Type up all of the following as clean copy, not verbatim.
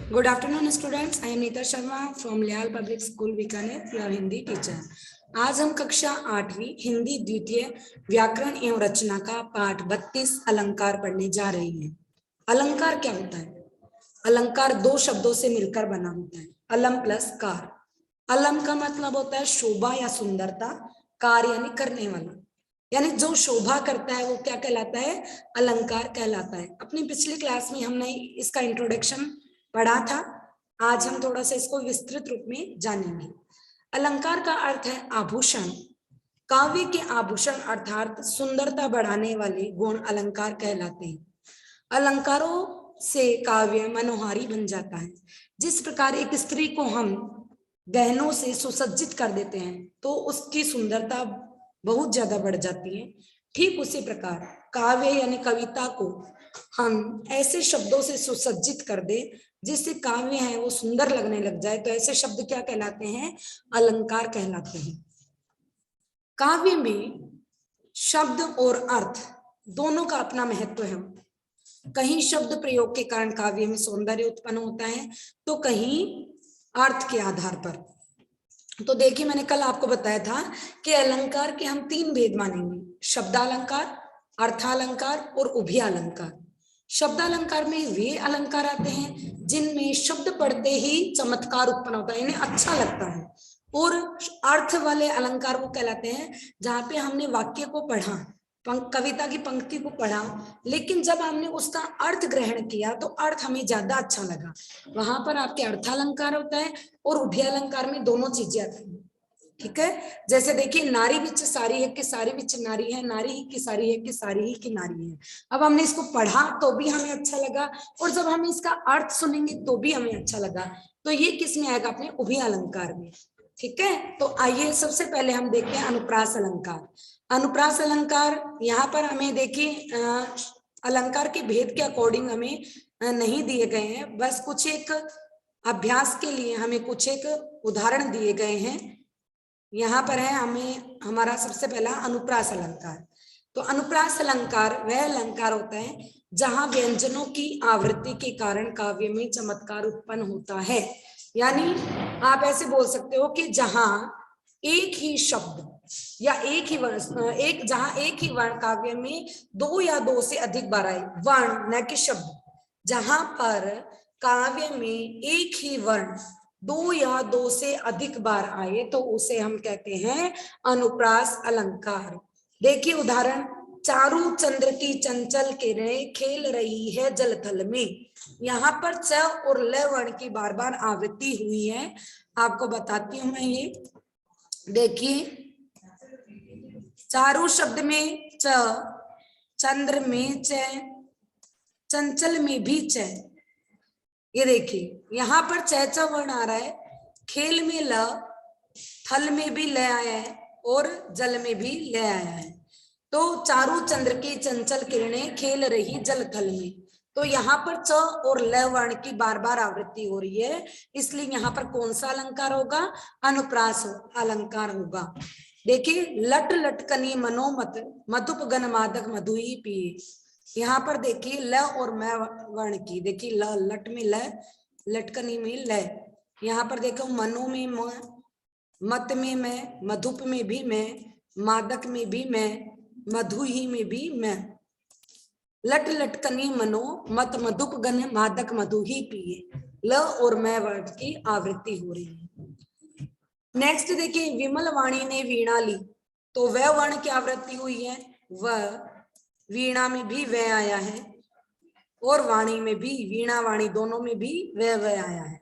Good afternoon, students. I am Neeta Sharma from Lyall Public School, Bikaner, your Hindi teacher. आज हम कक्षा 8वीं हिंदी द्वितीय व्याकरण एवं रचना का पाठ 32 अलंकार पढ़ने जा रहे हैं। अलंकार क्या होता है? अलंकार दो शब्दों से मिलकर बना होता है, अलम प्लस कार। अलम का मतलब होता है शोभा या सुंदरता, कार यानी करने वाला, यानी जो शोभा करता है वो क्या कहलाता है? अलंकार कहलाता है। अपनी पिछली क्लास में हमने इसका इंट्रोडक्शन पढ़ा था, आज हम थोड़ा सा इसको विस्तृत रूप में जानेंगे। अलंकार का अर्थ है आभूषण। काव्य के आभूषण अर्थात सुंदरता बढ़ाने वाले गुण अलंकार कहलाते हैं। अलंकारों से काव्य मनोहारी बन जाता है। जिस प्रकार एक स्त्री को हम गहनों से सुसज्जित कर देते हैं तो उसकी सुंदरता बहुत ज्यादा बढ़ जाती है, ठीक उसी प्रकार काव्य यानी कविता को हम ऐसे शब्दों से सुसज्जित कर दे जिससे काव्य है वो सुंदर लगने लग जाए, तो ऐसे शब्द क्या कहलाते हैं? अलंकार कहलाते हैं। काव्य में शब्द और अर्थ दोनों का अपना महत्व है। कहीं शब्द प्रयोग के कारण काव्य में सौंदर्य उत्पन्न होता है तो कहीं अर्थ के आधार पर। तो देखिए, मैंने कल आपको बताया था कि अलंकार के हम 3 भेद मानेंगे, शब्दालंकार, अर्थालंकार और उभयालंकार। शब्दालंकार में वे अलंकार आते हैं जिनमें शब्द पढ़ते ही चमत्कार उत्पन्न होता है, इन्हें अच्छा लगता है। और अर्थ वाले अलंकार वो कहलाते हैं जहां पे हमने वाक्य को पढ़ा, कविता की पंक्ति को पढ़ा, लेकिन जब हमने उसका अर्थ ग्रहण किया तो अर्थ हमें ज्यादा अच्छा लगा, वहां पर आपके अर्थालंकार होता है। और उभयालंकार में दोनों चीजें आती हैं, ठीक है। जैसे देखिए, नारी बिच सारी है कि सारी बिच नारी है, नारी ही की सारी है कि सारी ही की नारी है। अब हमने इसको पढ़ा तो भी हमें अच्छा लगा और जब हम इसका अर्थ सुनेंगे तो भी हमें अच्छा लगा, तो ये किस में आएगा? अपने उभयालंकार में, ठीक है। तो आइए सबसे पहले हम देखते हैं अनुप्रास अलंकार। अनुप्रास अलंकार यहाँ पर हमें देखिए अलंकार के भेद के अकॉर्डिंग हमें नहीं दिए गए हैं, बस कुछ एक अभ्यास के लिए हमें कुछ एक उदाहरण दिए गए हैं। यहाँ पर है हमें हमारा सबसे पहला अनुप्रास अलंकार। तो अनुप्रास अलंकार वह अलंकार होता है जहां व्यंजनों की आवृत्ति के कारण काव्य में चमत्कार उत्पन्न होता है। यानी आप ऐसे बोल सकते हो कि जहां एक ही शब्द या एक ही वर्ण, जहां एक ही वर्ण काव्य में 2 या 2 से अधिक बार आए, वर्ण न कि शब्द, जहां पर काव्य में एक ही वर्ण 2 या 2 से अधिक बार आए तो उसे हम कहते हैं अनुप्रास अलंकार। देखिए उदाहरण, चारू चंद्र की चंचल किरणें खेल रही है जल थल में। यहाँ पर च और ल वर्ण की बार बार आवृत्ति हुई है, आपको बताती हूं मैं ये। देखिए, चारू शब्द में च, चंद्र में च, चंचल में भी च। ये देखिए यहाँ पर च वर्ण आ रहा है, खेल में ल, थल में भी ल आया है और जल में भी ल आया है। तो चारू चंद्र की चंचल किरणें खेल रही जल थल में, तो यहाँ पर च और ल वर्ण की बार बार आवृत्ति हो रही है, इसलिए यहाँ पर कौन सा अलंकार होगा? अनुप्रास अलंकार होगा। देखिए, लट लटकनी मनोमत मधुप गन मादक मधुई पिए। यहाँ पर देखिए ल और मैं वर्ण की, देखिए ल, लट में ल, लटकनी में ल। यहाँ पर देखो मनो में म, मत में मैं, मधुप में भी मैं, मादक में भी मैं, मधुही में भी मैं। लट लटकनी मनो मत मधुप गन मादक मधुही पिए, ल और मैं वर्ण की आवृत्ति हो रही है। नेक्स्ट देखिए, विमल वाणी ने वीणा ली, तो वह वर्ण की आवृत्ति हुई है, वह वीणा में भी वह आया है और वाणी में भी, वीणा वाणी दोनों में भी वह आया है।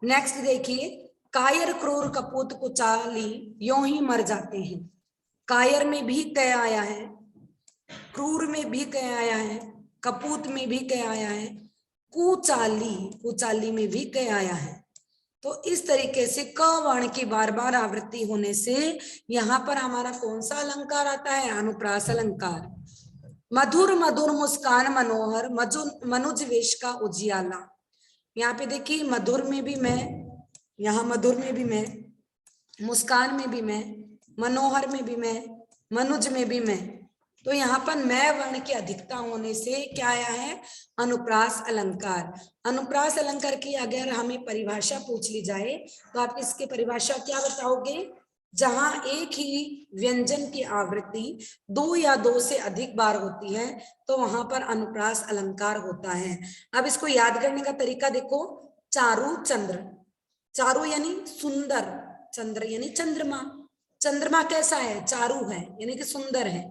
नेक्स्ट देखिए, कायर क्रूर कपूत कुचाली यों ही मर जाते हैं। कायर में भी क आया है, क्रूर में भी क आया है, कपूत में भी क आया है, कुचाली, कुचाली में भी क आया है। तो इस तरीके से क वर्ण की बार बार आवृत्ति होने से यहाँ पर हमारा कौन सा अलंकार आता है? अनुप्रास अलंकार। मधुर मधुर मुस्कान मनोहर मनुज वेश का उजियाला। यहाँ पे देखिए मधुर में भी मैं, यहाँ मधुर में भी मैं, मुस्कान में भी मैं, मनोहर में भी मैं, मनुज में भी मैं, तो यहाँ पर मैं वर्ण की अधिकता होने से क्या आया है, अनुप्रास अलंकार। अनुप्रास अलंकार की अगर हमें परिभाषा पूछ ली जाए तो आप इसकी परिभाषा क्या बताओगे, जहां एक ही व्यंजन की आवृत्ति दो या दो से अधिक बार होती है तो वहां पर अनुप्रास अलंकार होता है। अब इसको याद करने का तरीका देखो, चारु चंद्र, चारु यानी सुंदर, चंद्र यानी चंद्रमा, चंद्रमा कैसा है, चारु है यानी कि सुंदर है।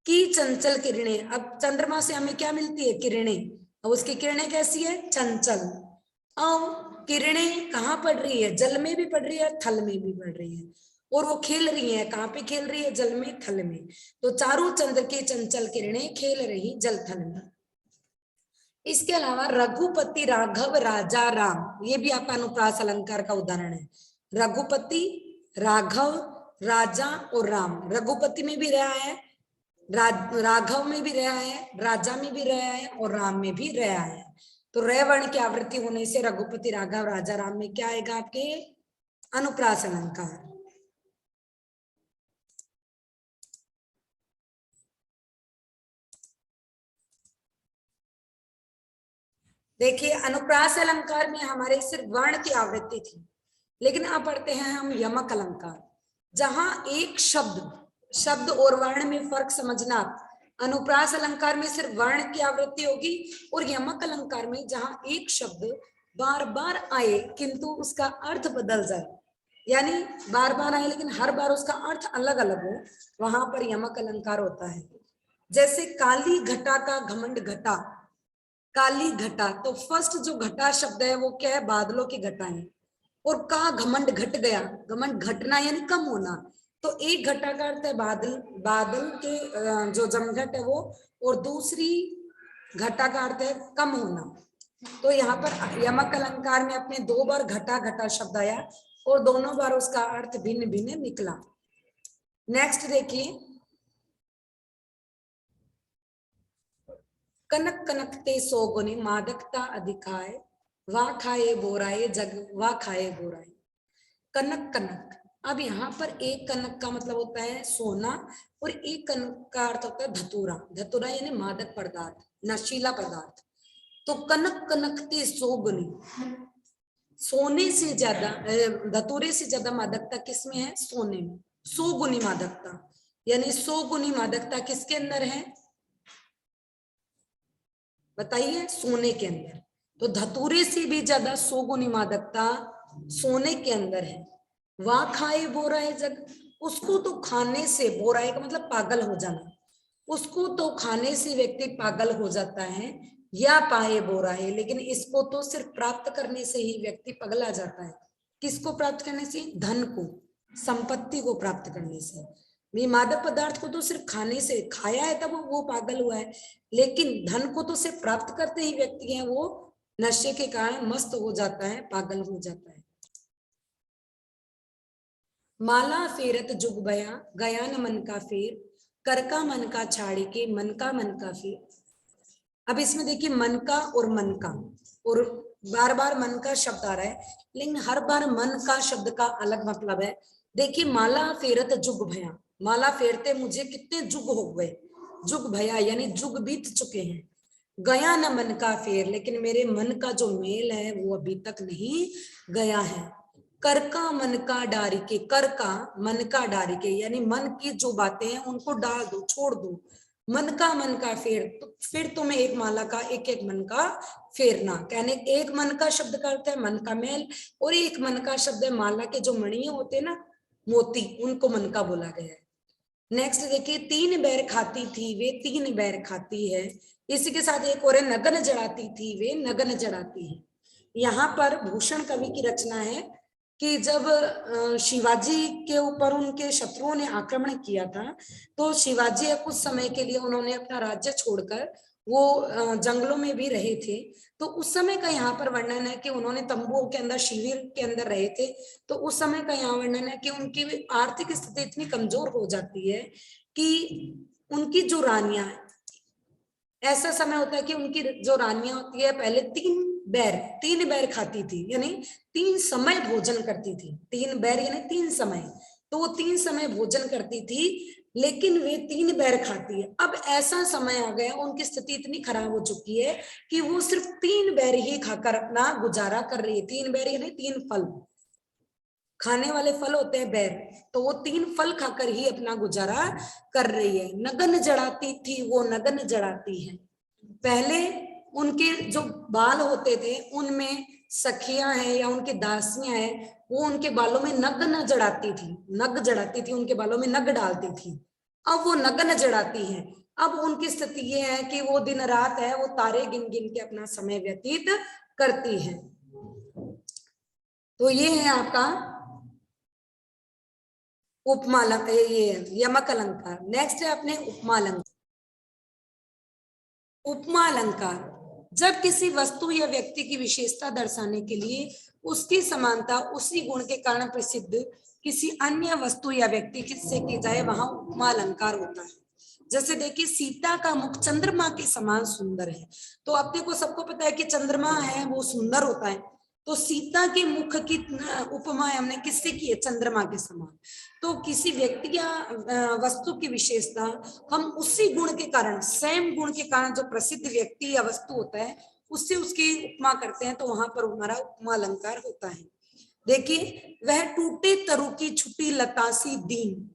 की चंचल किरणें, अब चंद्रमा से हमें क्या मिलती है, किरणें, और उसकी किरणें कैसी है, चंचल। और किरणें कहाँ पड़ रही है, जल में भी पड़ रही है, थल में भी पड़ रही है, और वो खेल रही है, कहाँ पे खेल रही है, जल में, थल में। तो चारु चंद्र की चंचल किरणें खेल रही जल थल में। इसके अलावा रघुपति राघव राजा राम, ये भी आपका अनुप्रास अलंकार का उदाहरण है। रघुपति, राघव, राजा और राम, रघुपति में भी रहा है, राघव में भी रहा है, राजा में भी रहा है और राम में भी रहा है। तो रे वर्ण की आवृत्ति होने से रघुपति राघव राजा राम में क्या आएगा आपके, अनुप्रास अलंकार। देखिए अनुप्रास अलंकार में हमारे सिर्फ वर्ण की आवृत्ति थी, लेकिन अब पढ़ते हैं हम यमक अलंकार, जहां एक शब्द और वर्ण में फर्क समझना। अनुप्रास अलंकार में सिर्फ वर्ण की आवृत्ति होगी, और यमक अलंकार में जहां एक शब्द बार बार आए किंतु उसका अर्थ बदल जाए, यानी बार बार आए लेकिन हर बार उसका अर्थ अलग अलग हो, वहां पर यमक अलंकार होता है। जैसे काली घटा का घमंड घटा, काली घटा, तो फर्स्ट जो घटा शब्द है वो क्या है, बादलों की घटा है, और का घमंड घट गया, घमंड घटना यानी कम होना, तो एक घटा का अर्थ है बादल, बादल के जो जमघट है वो, और दूसरी घटा का अर्थ है कम होना। तो यहाँ पर यमक अलंकार में अपने दो बार घटा घटा शब्द आया और दोनों बार उसका अर्थ भिन्न भिन्न निकला। नेक्स्ट देखिए, कनक कनकते सोगुनी मादकता अधिकाय, वा खाए बोराए जग वा खाए बोराए। कनक कनक, अब यहाँ पर एक कनक का मतलब होता है सोना, और एक कनक का अर्थ होता है धतूरा, धतूरा यानी मादक पदार्थ, नशीला पदार्थ। तो कनक कनकते सोगुनी, सोने से ज्यादा, धतूरे से ज्यादा मादकता किसमें है, सोने में। सौ गुनी मादकता, यानी 100 गुनी मादकता किसके अंदर है, बताइए, सोने के अंदर। तो धतूरे से भी ज्यादा 100 गुनी मादकता सोने के अंदर है। वाह खाए बोराए जग, उसको तो खाने से, बोराए का मतलब पागल हो जाना, उसको तो खाने से व्यक्ति पागल हो जाता है, या पाए बोराए, लेकिन इसको तो सिर्फ प्राप्त करने से ही व्यक्ति पगला जाता है। किसको प्राप्त करने से, धन को, संपत्ति को प्राप्त करने से। ये मादक पदार्थ को तो सिर्फ खाने से, खाया है तब वो पागल हुआ है, लेकिन धन को तो सिर्फ प्राप्त करते ही व्यक्ति है वो नशे के कारण मस्त हो जाता है, पागल हो जाता है। माला फेरत जुग बया, गया न मन का फेर, कर का मन का छाड़ी के मन का फेर। अब इसमें देखिए मन का और मन का, और बार बार मन का शब्द आ रहा है, लेकिन हर बार मन का शब्द का अलग मतलब है। देखिए माला फेरत जुग भया, माला फेरते मुझे कितने जुग हो गए, जुग भया यानी जुग बीत चुके हैं। गया न मन का फेर, लेकिन मेरे मन का जो मेल है वो अभी तक नहीं गया है। कर का मन का डारी के, कर का मन का डारी के यानी मन की जो बातें हैं उनको डाल दो, छोड़ दो। मन का फेर, तो फिर तुम्हें एक माला का एक एक मन का फेरना, कहने एक मन का शब्द का अर्थ है मन का मेल, और एक मन का शब्द है माला के जो मणियां होते हैं ना, मोती, उनको मन का बोला गया है। नेक्स्ट देखिए, तीन बैर खाती थी वे तीन बैर खाती है, इसी के साथ एक और है, नगन जड़ाती थी वे नगन जड़ाती है। यहाँ पर भूषण कवि की रचना है कि जब शिवाजी के ऊपर उनके शत्रुओं ने आक्रमण किया था, तो शिवाजी कुछ समय के लिए उन्होंने अपना राज्य छोड़कर वो जंगलों में भी रहे थे। तो उस समय का यहाँ पर वर्णन है कि उन्होंने तंबुओं के अंदर, शिविर के अंदर रहे थे। तो उस समय का यहाँ वर्णन है कि उनकी आर्थिक स्थिति इतनी कमजोर हो जाती है कि उनकी जो रानियां, ऐसा समय होता है कि उनकी जो रानियां होती है पहले तीन बैर खाती थी, यानी 3 समय भोजन करती थी। 3 बैर यानी 3 समय, तो वो 3 समय भोजन करती थी। लेकिन वे 3 बैर खाती है। अब ऐसा समय आ गया, उनकी स्थिति इतनी खराब हो चुकी है कि वो सिर्फ 3 बैर ही खाकर अपना गुजारा कर रही है। 3 बैर यानी 3 फल, खाने वाले फल होते हैं बैर, तो वो 3 फल खाकर ही अपना गुजारा कर रही है। नगन जड़ाती थी, वो नगन जड़ाती है। पहले उनके जो बाल होते थे उनमें सखियां हैं या उनकी दासियां हैं, वो उनके बालों में नग न जड़ाती थी, नग जड़ाती थी, उनके बालों में नग डालती थी। अब वो नग न जड़ाती है। अब उनकी स्थिति ये है कि वो दिन रात है, वो तारे गिन गिन के अपना समय व्यतीत करती है। तो ये है आपका उपमा अलंकार, ये यमक अलंकार। नेक्स्ट है अपने उपमा अलंकार। उपमा अलंकार जब किसी वस्तु या व्यक्ति की विशेषता दर्शाने के लिए उसकी समानता उसी गुण के कारण प्रसिद्ध किसी अन्य वस्तु या व्यक्ति से की जाए, वहां उपमा अलंकार होता है। जैसे देखिए, सीता का मुख चंद्रमा के समान सुंदर है। तो अपने को सबको पता है कि चंद्रमा है वो सुंदर होता है, तो सीता के मुख की उपमा हमने किससे की है? चंद्रमा के समान। तो किसी व्यक्ति या वस्तु की विशेषता हम उसी गुण के कारण, सेम गुण के कारण जो प्रसिद्ध व्यक्ति या वस्तु होता है उससे उसकी उपमा करते हैं, तो वहां पर हमारा उपमा अलंकार होता है। देखिए, वह टूटे तरु की छुटी लतासी दीन,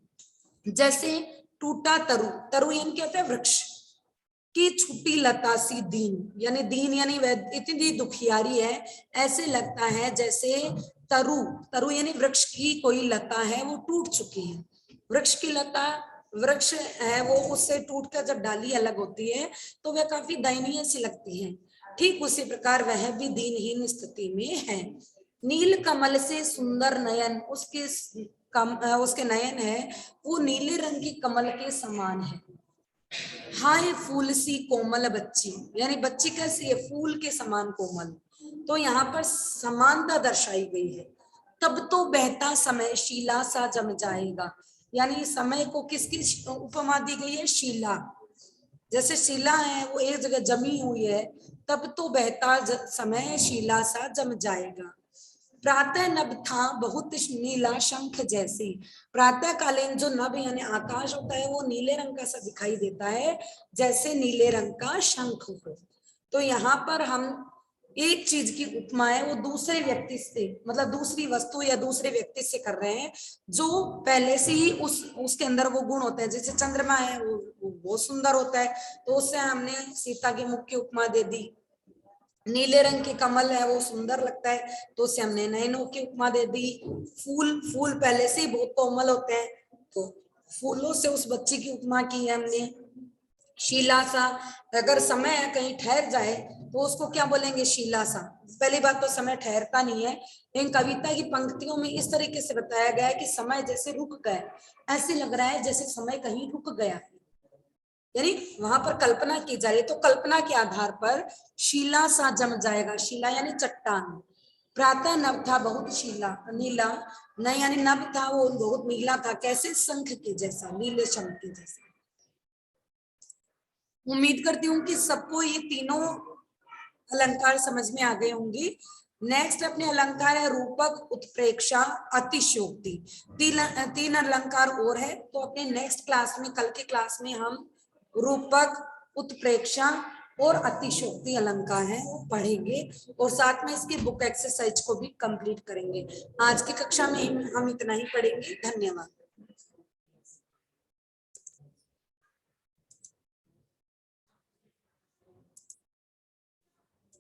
जैसे टूटा तरु, तरु यानी क्या होता है? वृक्ष की छुटी लतासी दीन, यानी दीन यानी वह इतनी दुखियारी है, ऐसे लगता है जैसे तरु, तरु यानी वृक्ष की कोई लता है वो टूट चुकी है। वृक्ष की लता, वृक्ष है वो, उससे टूटकर जब डाली अलग होती है तो वह काफी दयनीय सी लगती है। ठीक उसी प्रकार वह भी दीनहीन स्थिति में है। नील कमल से सुंदर नयन, उसके नयन है वो नीले रंग की कमल के समान है। हाय फूल सी कोमल बच्ची, यानी बच्ची कैसी है? फूल के समान कोमल। तो यहाँ पर समानता दर्शाई गई है। तब तो बहता समय शीला सा जम जाएगा, यानी समय को किसकी उपमा दी गई है? शीला। जैसे शीला है वो एक जगह जमी हुई है, तब तो बहता समय शीला सा जम जाएगा। प्रातः नभ था बहुत नीला शंख जैसी, प्रातः कालीन जो नभ यानी आकाश होता है वो नीले रंग का सा दिखाई देता है, जैसे नीले रंग का शंख हो। तो यहाँ पर हम एक चीज की उपमा है वो दूसरे व्यक्ति से, मतलब दूसरी वस्तु या दूसरे व्यक्ति से कर रहे हैं जो पहले से ही उसके अंदर वो गुण होता है। जैसे चंद्रमा है वो सुंदर होता है, तो उससे हमने सीता की मुख की उपमा दे दी। नीले रंग के कमल है वो सुंदर लगता है, तो उसे हमने नयनों की उपमा दे दी। फूल पहले से ही बहुत कोमल होते हैं, तो फूलों से उस बच्ची की उपमा की है हमने। शीला सा, अगर समय कहीं ठहर जाए तो उसको क्या बोलेंगे? शीला सा। पहली बात तो समय ठहरता नहीं है, लेकिन कविता की पंक्तियों में इस तरीके से बताया गया है कि समय जैसे रुक गया, ऐसे लग रहा है जैसे समय कहीं रुक गया, यानी वहां पर कल्पना की जा रही है। तो कल्पना के आधार पर शीला सा जम जाएगा, शीला यानी चट्टान। प्रातः नभ था बहुत शीला, नीला नहीं यानी नभ था वो बहुत नीला था, कैसे? शंख के जैसा, नीले शंख के जैसा। उम्मीद करती हूँ कि सबको ये तीनों अलंकार समझ में आ गए होंगे। नेक्स्ट अपने अलंकार है रूपक, उत्प्रेक्षा, अतिशयोक्ति। तीन अलंकार और है, तो अपने नेक्स्ट क्लास में, कल के क्लास में हम रूपक, उत्प्रेक्षा और अतिशयोक्ति अलंकार है वो पढ़ेंगे, और साथ में इसकी बुक एक्सरसाइज को भी कंप्लीट करेंगे। आज की कक्षा में हम इतना ही पढ़ेंगे। धन्यवाद।